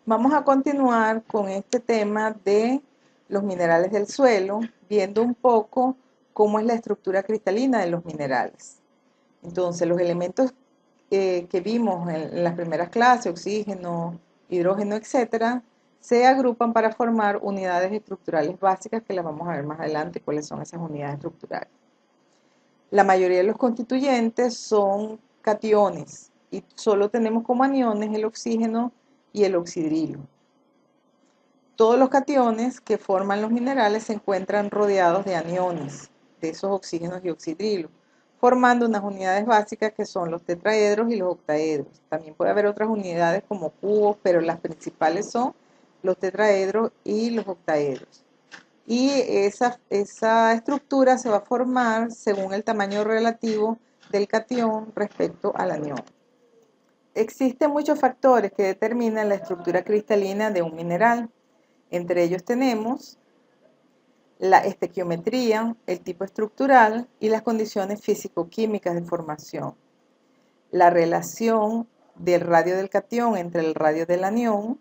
Vamos a continuar con este tema de los minerales del suelo, viendo un poco cómo es la estructura cristalina de los minerales. Entonces, los elementos que vimos en las primeras clases, oxígeno, hidrógeno, etcétera, se agrupan para formar unidades estructurales básicas que las vamos a ver más adelante cuáles son esas unidades estructurales. La mayoría de los constituyentes son cationes y solo tenemos como aniones el oxígeno y el oxidrilo. Todos los cationes que forman los minerales se encuentran rodeados de aniones, de esos oxígenos y oxidrilos, formando unas unidades básicas que son los tetraedros y los octaedros. También puede haber otras unidades como cubos, pero las principales son los tetraedros y los octaedros. Y esa estructura se va a formar según el tamaño relativo del catión respecto al anión. Existen muchos factores que determinan la estructura cristalina de un mineral. Entre ellos tenemos la estequiometría, el tipo estructural y las condiciones físico-químicas de formación. La relación del radio del catión entre el radio del anión,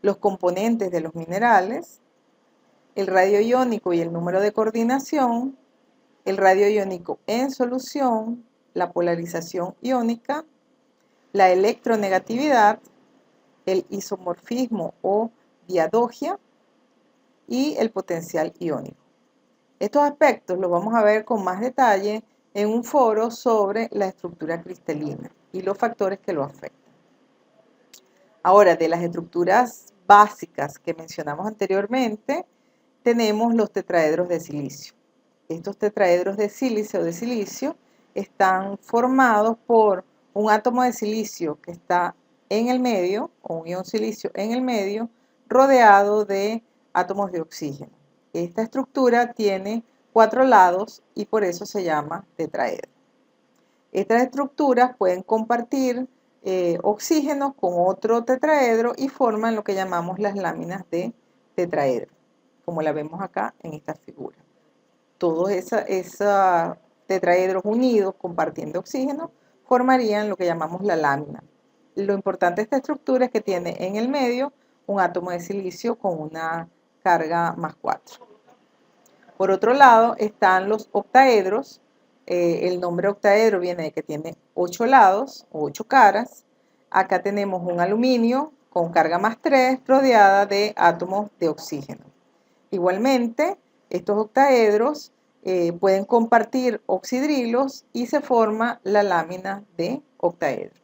los componentes de los minerales, el radio iónico y el número de coordinación, el radio iónico en solución, la polarización iónica, la electronegatividad, el isomorfismo o diadogia y el potencial iónico. Estos aspectos los vamos a ver con más detalle en un foro sobre la estructura cristalina y los factores que lo afectan. Ahora, de las estructuras básicas que mencionamos anteriormente, tenemos los tetraedros de silicio. Estos tetraedros de sílice o de silicio están formados por un átomo de silicio que está en el medio, o un ion silicio en el medio, rodeado de átomos de oxígeno. Esta estructura tiene 4 lados y por eso se llama tetraedro. Estas estructuras pueden compartir oxígeno con otro tetraedro y forman lo que llamamos las láminas de tetraedro, como la vemos acá en esta figura. Todos esos tetraedros unidos compartiendo oxígeno formarían lo que llamamos la lámina. Lo importante de esta estructura es que tiene en el medio un átomo de silicio con una carga más 4. Por otro lado están los octaedros. El nombre octaedro viene de que tiene 8 lados o 8 caras. Acá tenemos un aluminio con carga más 3 rodeada de átomos de oxígeno. Igualmente, estos octaedros pueden compartir oxidrilos y se forma la lámina de octaedro.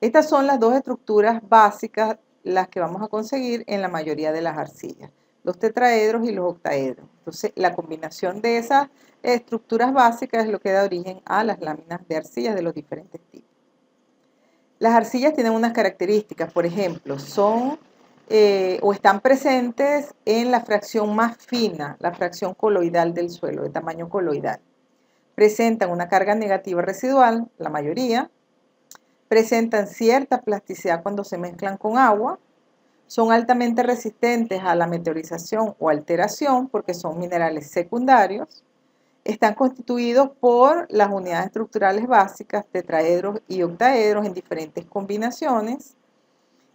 Estas son las dos estructuras básicas, las que vamos a conseguir en la mayoría de las arcillas, los tetraedros y los octaedros. Entonces, la combinación de esas estructuras básicas es lo que da origen a las láminas de arcillas de los diferentes tipos. Las arcillas tienen unas características, por ejemplo, son o están presentes en la fracción más fina, la fracción coloidal del suelo, de tamaño coloidal. Presentan una carga negativa residual, la mayoría. Presentan cierta plasticidad cuando se mezclan con agua. Son altamente resistentes a la meteorización o alteración porque son minerales secundarios. Están constituidos por las unidades estructurales básicas, tetraedros y octaedros en diferentes combinaciones,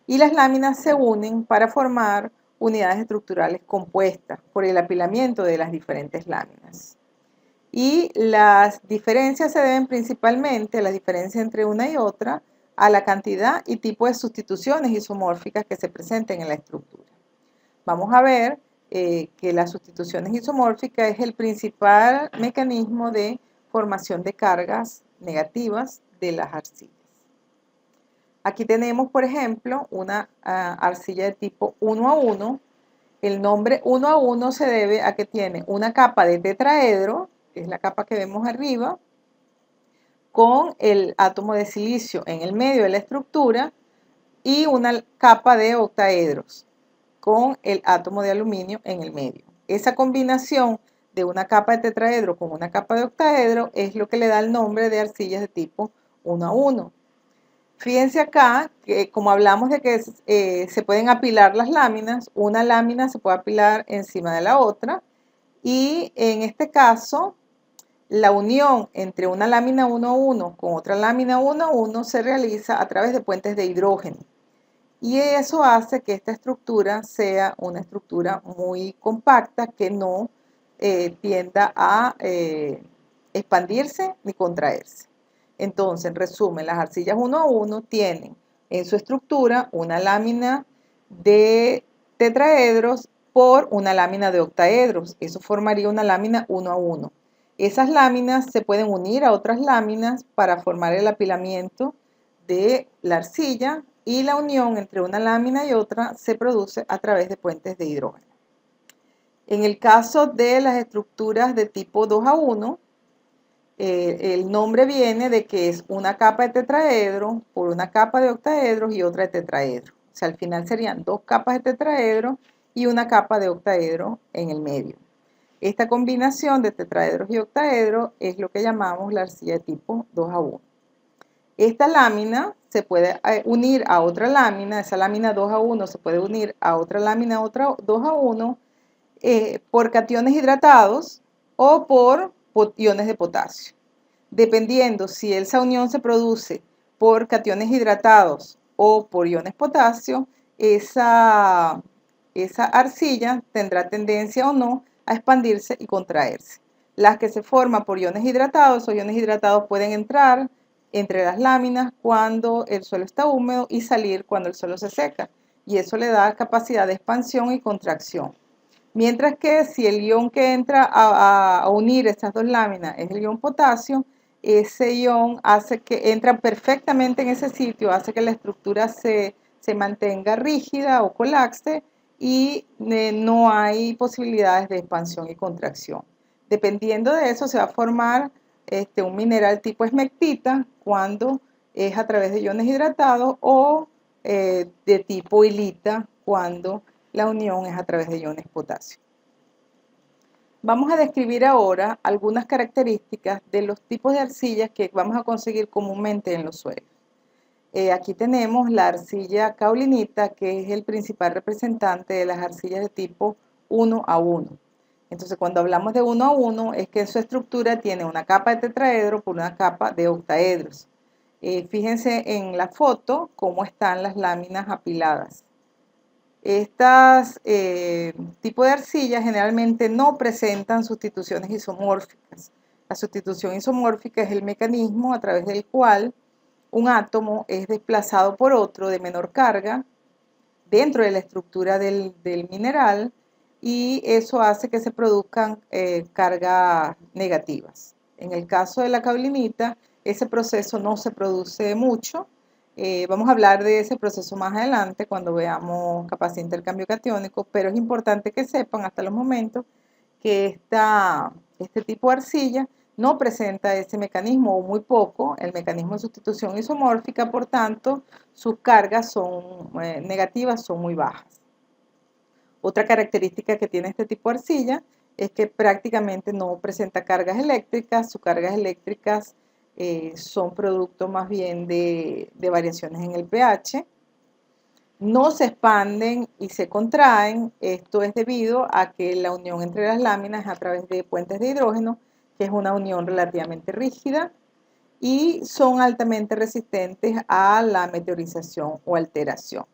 y las láminas se unen para formar unidades estructurales compuestas por el apilamiento de las diferentes láminas. Y las diferencias se deben principalmente, las diferencias entre una y otra, a la cantidad y tipo de sustituciones isomórficas que se presenten en la estructura. Vamos a ver que las sustituciones isomórficas es el principal mecanismo de formación de cargas negativas de las arcillas. Aquí tenemos, por ejemplo, una arcilla de tipo 1 a 1. El nombre 1 a 1 se debe a que tiene una capa de tetraedro, que es la capa que vemos arriba, con el átomo de silicio en el medio de la estructura y una capa de octaedros con el átomo de aluminio en el medio. Esa combinación de una capa de tetraedro con una capa de octaedro es lo que le da el nombre de arcillas de tipo 1 a 1. Fíjense acá que como hablamos de que se pueden apilar las láminas, una lámina se puede apilar encima de la otra y en este caso la unión entre una lámina 1 a 1 con otra lámina 1 a 1 se realiza a través de puentes de hidrógeno. Y eso hace que esta estructura sea una estructura muy compacta que no tienda a expandirse ni contraerse. Entonces, en resumen, las arcillas 1 a 1 tienen en su estructura una lámina de tetraedros por una lámina de octaedros. Eso formaría una lámina 1 a 1. Esas láminas se pueden unir a otras láminas para formar el apilamiento de la arcilla, y la unión entre una lámina y otra se produce a través de puentes de hidrógeno. En el caso de las estructuras de tipo 2 a 1, el nombre viene de que es una capa de tetraedro por una capa de octaedros y otra de tetraedro. O sea, al final serían dos capas de tetraedro y una capa de octaedro en el medio. Esta combinación de tetraedros y octaedros es lo que llamamos la arcilla de tipo 2 a 1. Esta lámina se puede unir a otra lámina, esa lámina 2 a 1 se puede unir a otra lámina, otra 2 a 1, por cationes hidratados o por iones de potasio. Dependiendo si esa unión se produce por cationes hidratados o por iones potasio, esa arcilla tendrá tendencia o no a expandirse y contraerse. Las que se forman por iones hidratados, o iones hidratados pueden entrar entre las láminas cuando el suelo está húmedo y salir cuando el suelo se seca, y eso le da capacidad de expansión y contracción. Mientras que si el ion que entra a unir estas dos láminas es el ion potasio, ese ion hace que entra perfectamente en ese sitio, hace que la estructura se mantenga rígida o colapse y no hay posibilidades de expansión y contracción. Dependiendo de eso se va a formar un mineral tipo esmectita cuando es a través de iones hidratados, o de tipo hilita cuando la unión es a través de iones potasio. Vamos a describir ahora algunas características de los tipos de arcillas que vamos a conseguir comúnmente en los suelos. Aquí tenemos la arcilla caulinita, que es el principal representante de las arcillas de tipo 1 a 1. Entonces, cuando hablamos de 1 a 1, es que en su estructura tiene una capa de tetraedro por una capa de octaedros. Fíjense en la foto cómo están las láminas apiladas. Estas tipos de arcillas generalmente no presentan sustituciones isomórficas. La sustitución isomórfica es el mecanismo a través del cual un átomo es desplazado por otro de menor carga dentro de la estructura del mineral, y eso hace que se produzcan cargas negativas. En el caso de la caulinita, ese proceso no se produce mucho. Vamos a hablar de ese proceso más adelante cuando veamos capacidad de intercambio catiónico, pero es importante que sepan hasta los momentos que este tipo de arcilla no presenta ese mecanismo, o muy poco, el mecanismo de sustitución isomórfica, por tanto, sus cargas negativas son muy bajas. Otra característica que tiene este tipo de arcilla es que prácticamente no presenta cargas eléctricas. Sus cargas eléctricas son producto más bien de variaciones en el pH. No se expanden y se contraen. Esto es debido a que la unión entre las láminas es a través de puentes de hidrógeno, que es una unión relativamente rígida, y son altamente resistentes a la meteorización o alteración.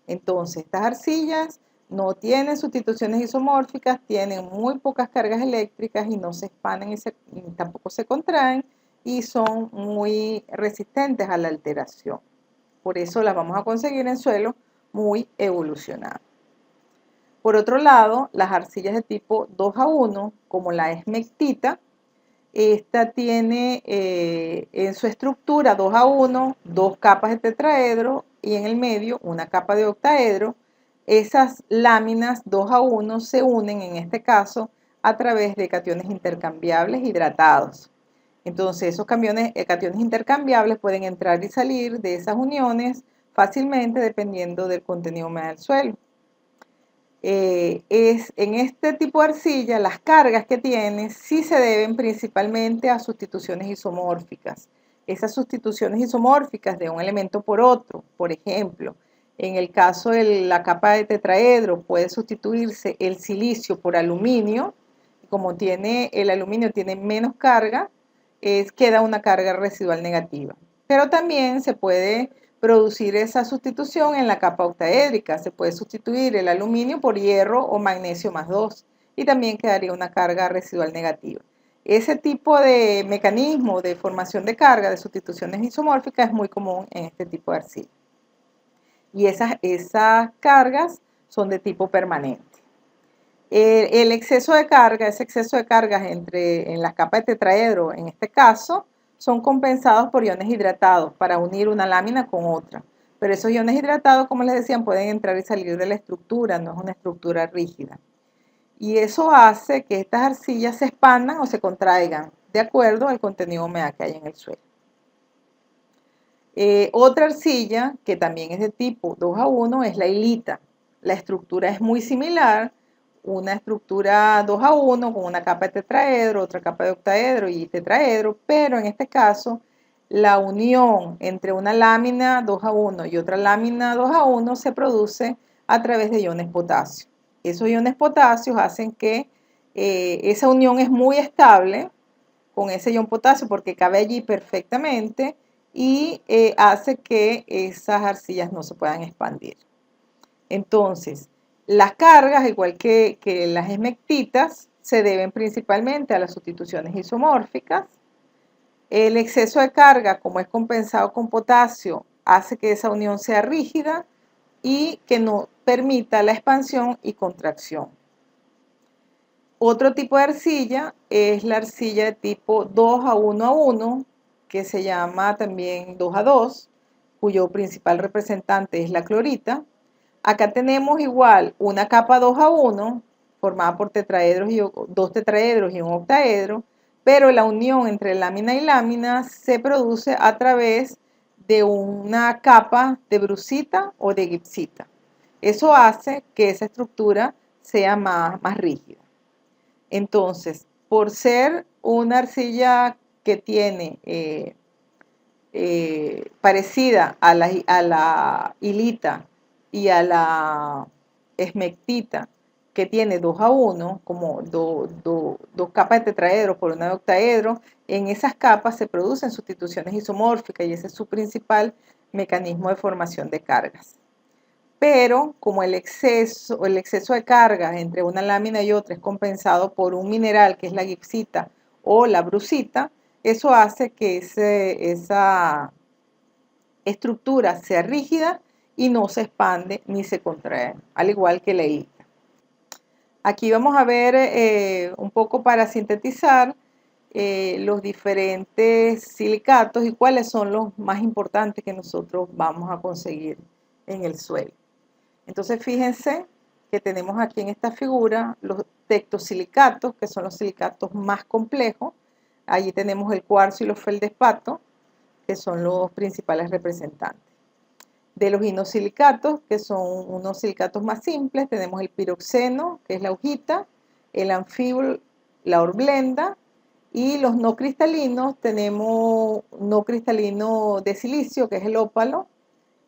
Entonces, estas arcillas no tienen sustituciones isomórficas, tienen muy pocas cargas eléctricas y no se expanden y tampoco se contraen, y son muy resistentes a la alteración. Por eso las vamos a conseguir en suelo muy evolucionados. Por otro lado, las arcillas de tipo 2 a 1, como la esmectita, esta tiene en su estructura 2 a 1, dos capas de tetraedro y en el medio una capa de octaedro. Esas láminas 2 a 1 se unen en este caso a través de cationes intercambiables hidratados. Entonces esos cationes intercambiables pueden entrar y salir de esas uniones fácilmente dependiendo del contenido humedad del suelo. En este tipo de arcilla, las cargas que tiene sí se deben principalmente a sustituciones isomórficas. Esas sustituciones isomórficas de un elemento por otro, por ejemplo, en el caso de la capa de tetraedro puede sustituirse el silicio por aluminio. Como el aluminio tiene menos carga, queda una carga residual negativa. Pero también se puede producir esa sustitución en la capa octaédrica. Se puede sustituir el aluminio por hierro o magnesio más 2 y también quedaría una carga residual negativa. Ese tipo de mecanismo de formación de carga, de sustituciones isomórficas, es muy común en este tipo de arcilla. Y esas cargas son de tipo permanente. El exceso de carga, ese exceso de cargas en las capas de tetraedro, en este caso, son compensados por iones hidratados para unir una lámina con otra. Pero esos iones hidratados, como les decían, pueden entrar y salir de la estructura, no es una estructura rígida. Y eso hace que estas arcillas se expandan o se contraigan de acuerdo al contenido de humedad que hay en el suelo. Otra arcilla que también es de tipo 2 a 1 es la hilita. La estructura es muy similar, una estructura 2 a 1 con una capa de tetraedro, otra capa de octaedro y tetraedro, pero en este caso la unión entre una lámina 2 a 1 y otra lámina 2 a 1 se produce a través de iones potasio. Esos iones potasios hacen que esa unión es muy estable con ese ion potasio porque cabe allí perfectamente y hace que esas arcillas no se puedan expandir. Entonces, las cargas, igual que las esmectitas, se deben principalmente a las sustituciones isomórficas. El exceso de carga, como es compensado con potasio, hace que esa unión sea rígida y que no permita la expansión y contracción. Otro tipo de arcilla es la arcilla de tipo 2 a 1 a 1, que se llama también 2 a 2, cuyo principal representante es la clorita. Acá tenemos igual una capa 2 a 1, formada por tetraedros y dos tetraedros y un octaedro, pero la unión entre lámina y lámina se produce a través de una capa de brucita o de gipsita. Eso hace que esa estructura sea más rígida. Entonces, por ser una arcilla que tiene parecida a la hilita y a la esmectita, que tiene 2 a 1, como dos capas de tetraedro por una de octaedro, en esas capas se producen sustituciones isomórficas y ese es su principal mecanismo de formación de cargas. Pero como el exceso de carga entre una lámina y otra es compensado por un mineral que es la gipsita o la brucita, eso hace que esa estructura sea rígida y no se expande ni se contrae, al igual que la hilita. Aquí vamos a ver un poco para sintetizar los diferentes silicatos y cuáles son los más importantes que nosotros vamos a conseguir en el suelo. Entonces fíjense que tenemos aquí en esta figura los tectosilicatos, que son los silicatos más complejos. Allí tenemos el cuarzo y los feldespato, que son los principales representantes. De los inosilicatos, que son unos silicatos más simples, tenemos el piroxeno, que es la hojita, el anfibol, la horblenda, y los no cristalinos, tenemos no cristalino de silicio, que es el ópalo,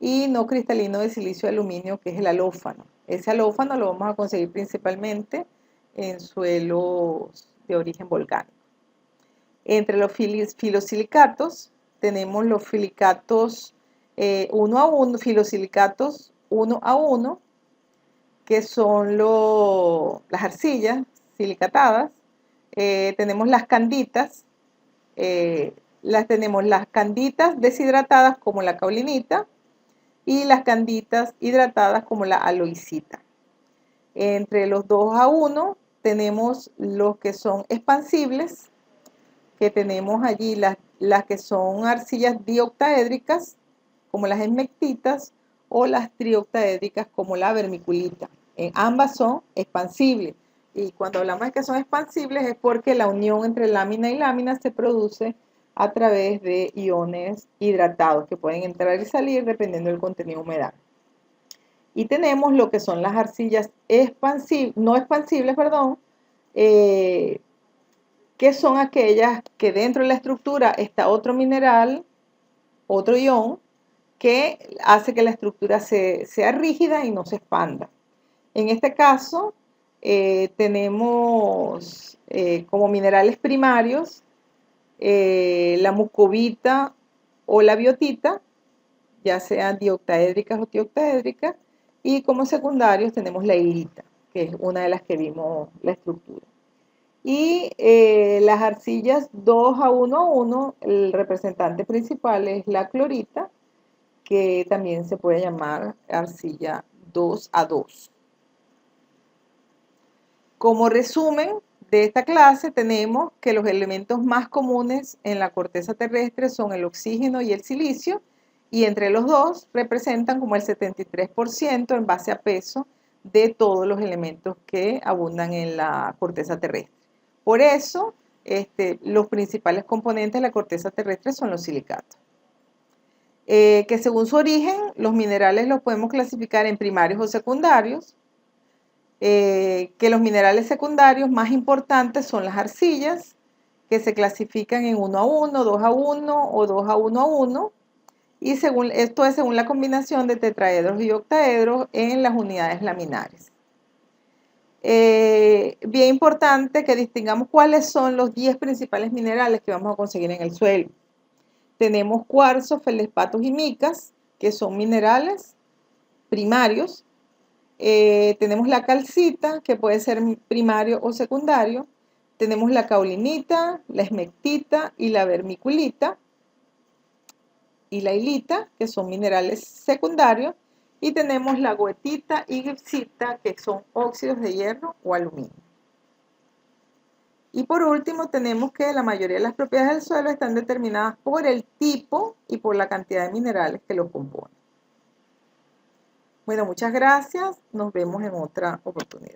y no cristalino de silicio de aluminio, que es el alófano. Ese alófano lo vamos a conseguir principalmente en suelos de origen volcánico. Entre los filosilicatos tenemos los filicatos 1 a 1, filosilicatos 1 a 1, que son las arcillas silicatadas. Tenemos las canditas, tenemos las canditas deshidratadas como la caulinita, y las canditas hidratadas como la aloicita. Entre los 2 a 1 tenemos los que son expansibles, que tenemos allí las que son arcillas dioctaédricas, como las esmectitas, o las trioctaédricas, como la vermiculita. Ambas son expansibles. Y cuando hablamos de que son expansibles es porque la unión entre lámina y lámina se produce a través de iones hidratados que pueden entrar y salir dependiendo del contenido de humedad. Y tenemos lo que son las arcillas no expansibles, que son aquellas que dentro de la estructura está otro mineral, otro ion, que hace que la estructura sea rígida y no se expanda. En este caso, tenemos como minerales primarios la mucovita o la biotita, ya sean dioctaédricas o tioctaédricas, y como secundarios tenemos la hilita, que es una de las que vimos la estructura. Y las arcillas 2 a 1 a 1, el representante principal es la clorita, que también se puede llamar arcilla 2 a 2. Como resumen de esta clase tenemos que los elementos más comunes en la corteza terrestre son el oxígeno y el silicio, y entre los dos representan como el 73% en base a peso de todos los elementos que abundan en la corteza terrestre. Por eso, los principales componentes de la corteza terrestre son los silicatos. Que según su origen, los minerales los podemos clasificar en primarios o secundarios. Que los minerales secundarios más importantes son las arcillas, que se clasifican en 1 a 1, 2 a 1 o 2 a 1 a 1, y esto es según la combinación de tetraedros y octaedros en las unidades laminares. Bien importante que distingamos cuáles son los 10 principales minerales que vamos a conseguir en el suelo. Tenemos cuarzo, feldespatos y micas, que son minerales primarios. Tenemos la calcita, que puede ser primario o secundario. Tenemos la caulinita, la esmectita y la vermiculita y la hilita, que son minerales secundarios. Y tenemos la goetita y gipsita, que son óxidos de hierro o aluminio. Y por último tenemos que la mayoría de las propiedades del suelo están determinadas por el tipo y por la cantidad de minerales que lo componen. Bueno, muchas gracias. Nos vemos en otra oportunidad.